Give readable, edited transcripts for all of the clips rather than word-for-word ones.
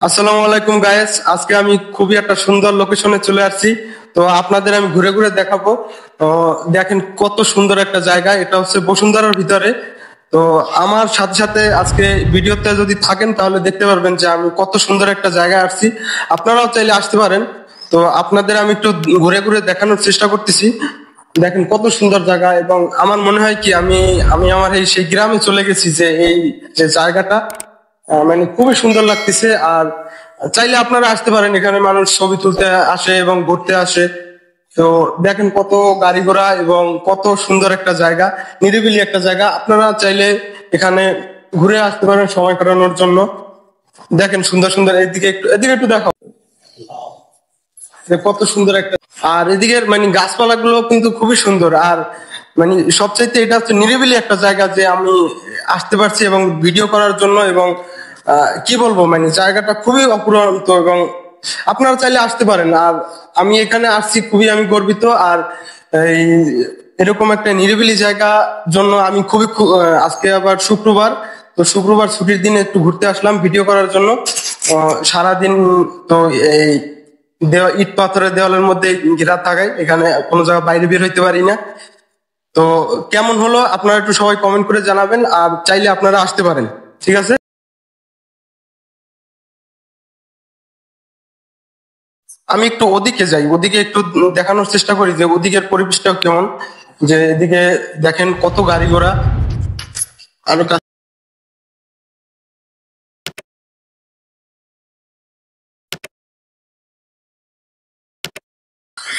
আসসালামু আলাইকুম গায়েস, আজকে আমি খুবই একটা সুন্দর লোকেশনে চলে আসছি। তো আপনাদের আমি ঘুরে ঘুরে দেখাবো। তো দেখেন কত সুন্দর একটা জায়গা, এটা হচ্ছে বসুন্ধরার ভিতরে। তো আমার সাথে সাথে আজকে ভিডিওতে যদি থাকেন তাহলে দেখতে পারবেন যে আমি কত সুন্দর একটা জায়গায় আসছি। আপনারাও চাইলে আসতে পারেন। তো আপনাদের আমি একটু ঘুরে ঘুরে দেখানোর চেষ্টা করতেছি। দেখেন কত সুন্দর জায়গা, এবং আমার মনে হয় কি আমি আমি আমার এই সেই গ্রামে চলে গেছি, যে এই যে জায়গাটা মানে খুবই সুন্দর লাগতেছে। আর চাইলে আপনারা আসতে পারেন, এখানে মানুষ ছবি তুলতে আসে এবং ঘুরতে আসে। তো দেখেন কত গাড়ি ঘোড়া এবং কত সুন্দর একটা জায়গা, নিরিবিলি একটা জায়গা। আপনারা চাইলে এখানে ঘুরে আসতে পারেন সময় কাটানোর জন্য। দেখেন সুন্দর সুন্দর, এদিকে একটু দেখো যে কত সুন্দর একটা। আর এদিকের মানে গাছপালা গুলো কিন্তু খুবই সুন্দর। আর মানে সবচাইতে এটা হচ্ছে নিরিবিলি একটা জায়গা, যে আমি আসতে পারছি এবং ভিডিও করার জন্য। এবং কি বলবো, মানে জায়গাটা খুবই অপুরন্ত, এবং আপনারা চাইলে আসতে পারেন। আর আমি এখানে আসছি, খুবই আমি গর্বিত। আর এই এরকম একটা নিরিবিলি জায়গা জন্য আমি আজকে আবার শুক্রবার, তো শুক্রবার ছুটির দিনে একটু ঘুরতে আসলাম ভিডিও করার জন্য। সারাদিন তো এই ইট পাথরের দেওয়ালের মধ্যে ঘেরা থাকায় এখানে কোনো জায়গায় বাইরে বের হইতে পারি না। তো কেমন হলো আপনারা একটু সবাই কমেন্ট করে জানাবেন, আর চাইলে আপনারা আসতে পারেন। ঠিক আছে, আমি একটু ওদিকে যাই, ওদিকে একটু দেখানোর চেষ্টা করি যে ওদিকের পরিবেশটা কেমন। যে এদিকে দেখেন কত গাড়ি ঘোড়া। আরো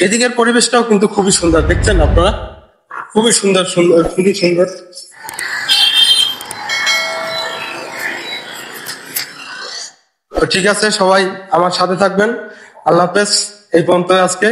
এদিকের পরিবেশটাও কিন্তু খুবই সুন্দর, দেখছেন আপনারা? খুবই সুন্দর সুন্দর, খুবই সুন্দর। তো ঠিক আছে, সবাই আমার সাথে থাকবেন। আল্লাহ হাফেজ। এই পর্যন্ত আজকে।